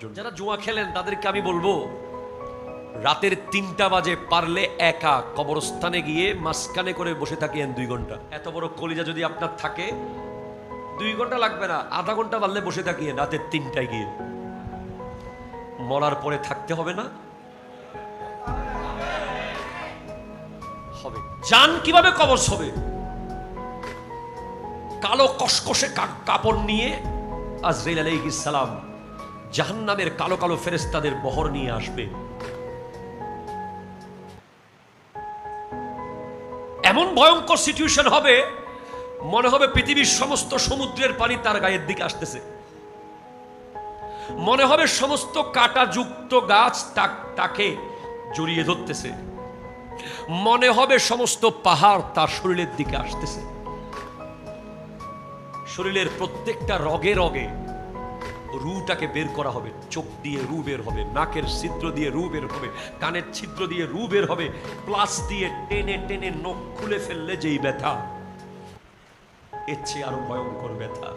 যারা জুয়া খেলেন তাদেরকে আমি বলবো রাতের ৩টা বাজে পারলে একা কবরস্থানে গিয়ে মাঝখানে করে বসে থাকেন ২ ঘন্টা। এত বড় কলিজা যদি আপনার থাকে ২ ঘন্টা লাগবে না, আধা ঘন্টা পারলে বসে থাকিয়েন রাতের ৩টায় গিয়ে। মরার পরে থাকতে হবে না? হবে। জান কিভাবে কবজ হবে? কালো কসকসে কাপড় নিয়ে আজরাইল আলাইহিস সালাম জাহান্নামের কালো কালো ফেরেশতাদের বহর নিয়ে আসবে। এমন ভয়ঙ্কর সিচুয়েশন হবে, মনে হবে পৃথিবীর সমস্ত সমুদ্রের পানি তার গায়ের দিকে আসতেছে। মনে হবে সমস্ত কাঁটাযুক্ত গাছ তাকে জড়িয়ে ধরতেছে। মনে হবে সমস্ত পাহাড় তার শরীরের দিকে আসতেছে। শরীরের প্রত্যেকটা রগে রগে রুটাকে বের করা হবে। চোখ দিয়ে রু বের হবে, নাকের ছিদ্র দিয়ে রু বের হবে, কানের ছিদ্র দিয়ে রু বের হবে। প্লাস দিয়ে টেনে টেনে নখ খুলে ফেললে যেই ব্যথা, এর চেয়ে আরো ভয়ঙ্কর ব্যথা।